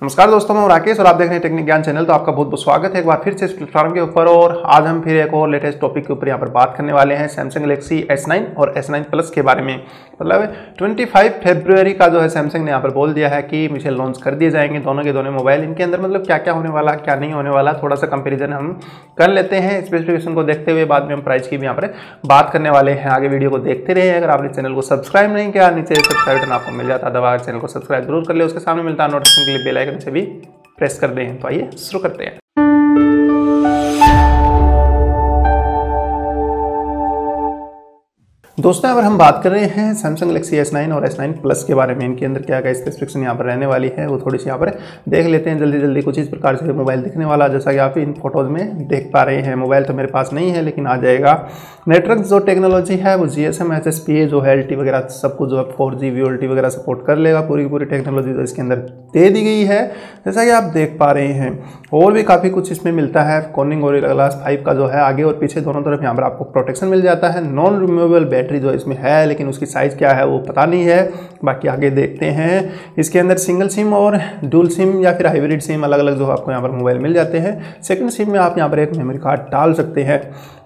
नमस्कार दोस्तों, मैं राकेश और आप देख रहे हैं टेक्निक ज्ञान चैनल। तो आपका बहुत बहुत स्वागत है एक बार फिर से इस प्लेटफॉर्म के ऊपर। और आज हम फिर एक और लेटेस्ट टॉपिक के ऊपर यहाँ पर बात करने वाले हैं सैमसंग गैलेक्सी S9 और S9 प्लस के बारे में। मतलब 25 फरवरी का जो है सैमसंग ने यहाँ पर बोल दिया है कि मुझे लॉन्च कर दिए जाएंगे दोनों के दोनों मोबाइल। इनके अंदर मतलब क्या क्या होने वाला, क्या नहीं होने वाला, थोड़ा सा कंपेरिजन हम कर लेते हैं स्पेसिफिकेशन को देखते हुए। बाद में हम प्राइस की भी यहाँ पर बात करने वाले हैं। आगे वीडियो को देखते रहे। अगर आपने चैनल को सब्सक्राइब नहीं किया, नीचे सब्सक्राइब बटन आपको मिल जाता है, दबा चैनल को सब्सक्राइब जरूर कर ले। उसके सामने मिलता है नोटिफिकेशन के लिए बेल आइकन से भी प्रेस कर दें। तो आइए शुरू करते हैं। दोस्तों, अगर हम बात कर रहे हैं सैमसंग गैलेक्सी S9 और S9 प्लस के बारे में, इनके अंदर क्या क्या स्पेसिफिकेशन यहाँ पर रहने वाली है वो थोड़ी सी यहाँ पर देख लेते हैं जल्दी जल्दी। कुछ इस प्रकार से मोबाइल दिखने वाला, जैसा कि आप इन फोटोज में देख पा रहे हैं। मोबाइल तो मेरे पास नहीं है लेकिन आ जाएगा। नेटवर्क जो टेक्नोलॉजी है वो GSM HSPA जो है LT वगैरह सब कुछ जो है 4G VoLTE वगैरह सपोर्ट कर लेगा। पूरी की पूरी टेक्नोलॉजी जो इसके अंदर दे दी गई है, जैसा कि आप देख पा रहे हैं। और भी काफ़ी कुछ इसमें मिलता है। कॉर्निंग और ग्लास 5 का जो है आगे और पीछे दोनों तरफ यहाँ पर आपको प्रोटेक्शन मिल जाता है। नॉन रिमूवेबल बैटरी जो इसमें है, लेकिन उसकी साइज़ क्या है वो पता नहीं है, बाकी आगे देखते हैं। इसके अंदर सिंगल सिम और डुअल सिम या फिर हाइब्रिड सिम अलग अलग जो आपको यहाँ पर मोबाइल मिल जाते हैं। सेकंड सिम में आप यहाँ पर एक मेमोरी कार्ड डाल सकते हैं।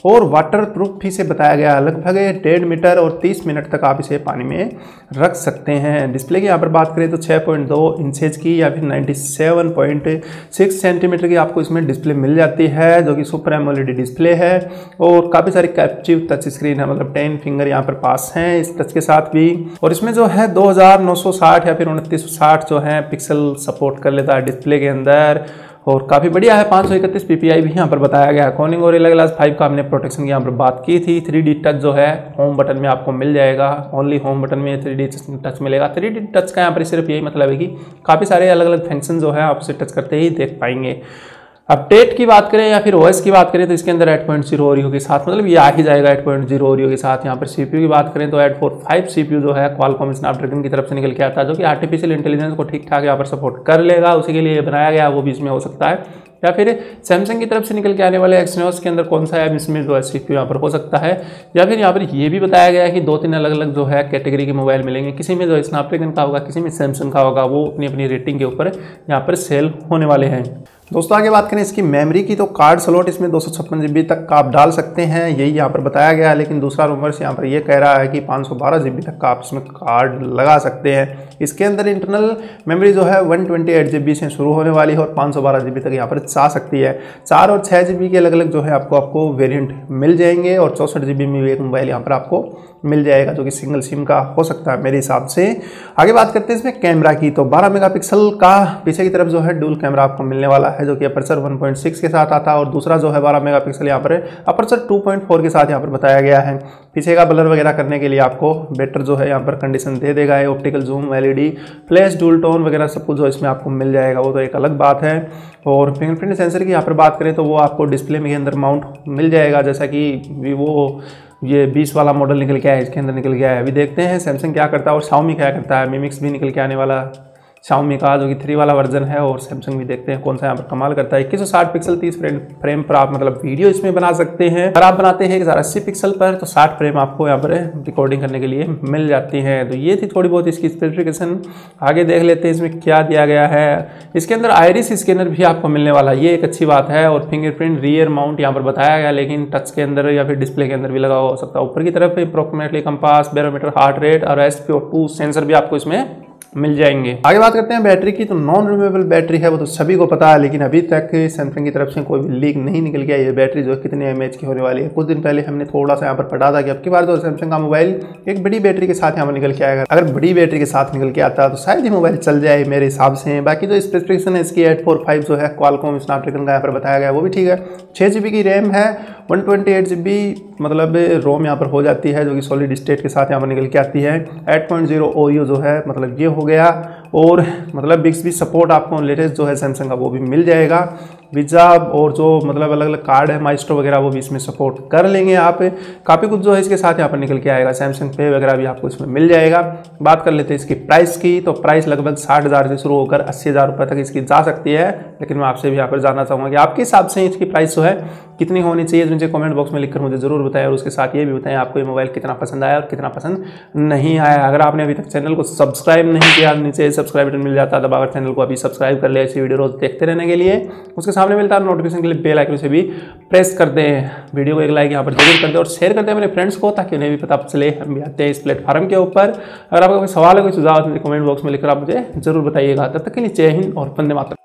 और वाटर प्रूफ भी से बताया गया है, लगभग 1.5 मीटर और 30 मिनट तक आप इसे पानी में रख सकते हैं। डिस्प्ले की यहाँ पर बात करें तो 6.2 इंचेज की या फिर 97.6 सेंटीमीटर की आपको इसमें डिस्प्ले मिल जाती है, जो कि सुपर एमोलेड डिस्प्ले है। और काफ़ी सारी कैप्टिव टच स्क्रीन है, मतलब 10 फिंगर यहाँ पर पास हैं इस टच के साथ भी। और इसमें जो है 2960 या फिर 2960 जो है पिक्सल सपोर्ट कर लेता है डिस्प्ले के अंदर। और काफ़ी बढ़िया है। 531 PPI भी यहाँ पर बताया गया है। कॉर्निंग और ग्लास 5 का हमने प्रोटेक्शन की यहाँ पर बात की थी। 3D टच जो है होम बटन में आपको मिल जाएगा। ओनली होम बटन में 3D टच मिलेगा। 3D टच का यहाँ पर सिर्फ यही मतलब है कि काफ़ी सारे अलग अलग फंक्शन जो है आप उसे टच करते ही देख पाएंगे। अपडेट की बात करें या फिर OS की बात करें तो इसके अंदर 8.0 ओरियो के साथ, मतलब ये आ ही जाएगा 8.0 ओरियो के साथ। यहाँ पर CPU की बात करें तो 845 CPU जो है क्वालकॉम स्नैपड्रैगन की तरफ से निकल के आता है, जो कि आर्टिफिशियल इंटेलिजेंस को ठीक ठाक यहाँ पर सपोर्ट कर लेगा। उसी के लिए बनाया गया, वो भी इसमें हो सकता है। या फिर सैमसंग की तरफ से निकल के आने वाले एक्सनोस के अंदर कौन सा है इसमें जो है CPU यहाँ पर हो सकता है। या फिर यहाँ पर ये भी बताया गया है कि 2-3 अलग अलग जो है कैटेगरी के मोबाइल मिलेंगे। किसी में जो है स्नैपड्रैगन का होगा, किसी में सैमसंग का होगा। वो अपनी अपनी रेटिंग के ऊपर यहाँ पर सेल होने वाले हैं। दोस्तों, आगे बात करें इसकी मेमोरी की तो कार्ड स्लॉट इसमें 256 GB तक का आप डाल सकते हैं, यही यहाँ पर बताया गया है। लेकिन दूसरा रूमर्स यहाँ पर ये कह रहा है कि 512 GB तक का आप इसमें कार्ड लगा सकते हैं। इसके अंदर इंटरनल मेमोरी जो है 128 GB से शुरू होने वाली है और 512 GB तक यहाँ पर जा सकती है। 4 और 6 GB के अलग अलग जो है आपको वेरिएंट मिल जाएंगे। और 64 GB में भी एक मोबाइल यहाँ पर आपको मिल जाएगा, जो कि सिंगल सिम का हो सकता है मेरे हिसाब से। आगे बात करते हैं इसमें कैमरा की तो 12 मेगापिक्सल का पीछे की तरफ जो है डुअल कैमरा आपको मिलने वाला है, जो कि अपर्चर 1.6 के साथ आता है। और दूसरा जो है 12 मेगापिक्सल यहाँ पर अपर्चर 2.4 के साथ यहाँ पर बताया गया है। पीछे का ब्लर वगैरह करने के लिए आपको बेटर जो है यहाँ पर कंडीशन दे देगा। Optical zoom, LED, flash, dual tone वगैरह सब कुछ जो इसमें आपको मिल जाएगा, वो तो एक अलग बात है। और फिंगरप्रिंट सेंसर की यहाँ पर बात करें तो वो आपको डिस्प्ले में अंदर माउंट मिल जाएगा, जैसा कि वीवो ये 20 वाला मॉडल निकल के आया है, इसके अंदर निकल गया है। अभी देखते हैं सैमसंग क्या करता है और Xiaomi क्या करता है। Mi Mix भी निकल के आने वाला Xiaomi का, जो कि 3 वाला वर्जन है। और सैमसंग भी देखते हैं कौन सा यहाँ पर कमाल करता है। 2160 पिक्सल 30 फ्रेम पर आप मतलब वीडियो इसमें बना सकते हैं। अगर आप बनाते हैं 1080 पिक्सल पर तो 60 फ्रेम आपको यहाँ पर रिकॉर्डिंग करने के लिए मिल जाती हैं। तो ये थी थोड़ी बहुत इसकी स्पेसिफिकेशन। आगे देख लेते हैं इसमें क्या दिया गया है। इसके अंदर आइरिस स्कैनर भी आपको मिलने वाला है, ये एक अच्छी बात है। और फिंगरप्रिंट रियर माउंट यहाँ पर बताया गया, लेकिन टच के अंदर या फिर डिस्प्ले के अंदर भी लगा हो सकता है। ऊपर की तरफ approximately compass, barometer, heart rate और SpO2 सेंसर भी आपको इसमें मिल जाएंगे। आगे बात करते हैं बैटरी की तो नॉन रिमूवेबल बैटरी है, वो तो सभी को पता है। लेकिन अभी तक सैमसंग की तरफ से कोई भी लीक नहीं निकल गया ये बैटरी जो है कितने mAh की होने वाली है। कुछ दिन पहले हमने थोड़ा सा यहाँ पर पढ़ा था कि अब की बार तो सैमसंग का मोबाइल एक बड़ी बैटरी के साथ यहाँ पर निकल के आएगा। अगर बड़ी बैटरी के साथ निकल के आता है तो शायद ही मोबाइल चल जाए मेरे हिसाब से। बाकी जो स्पेसिफिकेशन है इसकी 845 जो है क्वालकॉम स्नैपड्रैगन का यहाँ पर बताया गया, वो भी ठीक है। 6 GB की रैम है, 128 GB मतलब रोम यहाँ पर हो जाती है, जो कि सॉलिड स्टेट के साथ यहाँ पर निकल के आती है। 8.0 ओरियो जो है मतलब ये हो गया। और मतलब बिक्सबी सपोर्ट आपको लेटेस्ट जो है सैमसंग का वो भी मिल जाएगा। वीज़ा और जो मतलब अलग अलग कार्ड है माइस्ट्रो वगैरह वो भी इसमें सपोर्ट कर लेंगे आप। काफ़ी कुछ जो है इसके साथ यहाँ पर निकल के आएगा। सैमसंग पे वगैरह भी आपको इसमें मिल जाएगा। बात कर लेते हैं इसकी प्राइस की तो प्राइस लगभग 60,000 से शुरू होकर 80,000 रुपये तक इसकी जा सकती है। लेकिन मैं आपसे भी यहाँ पर जानना चाहूँगा कि आपके हिसाब से इसकी प्राइस जो है कितनी होनी चाहिए, मुझे कमेंट बॉक्स में लिखकर मुझे ज़रूर बताएं। और उसके साथ ये भी बताएं आपको ये मोबाइल कितना पसंद आया और कितना पसंद नहीं आया। अगर आपने अभी तक चैनल को सब्सक्राइब नहीं किया, नीचे सब्सक्राइब बटन मिल जाता है, दबाकर चैनल को अभी सब्सक्राइब कर ले ऐसी वीडियो रोज देखते रहने के लिए। उसके सामने मिलता है नोटिफिकेशन के लिए बेल आइकन से भी प्रेस कर दें। वीडियो को एक लाइक यहाँ पर जरूर कर दें और शेयर कर दें मेरे फ्रेंड्स को, ताकि उन्हें भी पता चले हम भी आते हैं इस प्लेटफॉर्म के ऊपर। अगर आपका कोई सवाल है, कोई सुझाव है, कमेंट बॉक्स में लिखकर आप मुझे जरूर बताइएगा। तब तक के लिए जय हिंद और वंदे मातरम।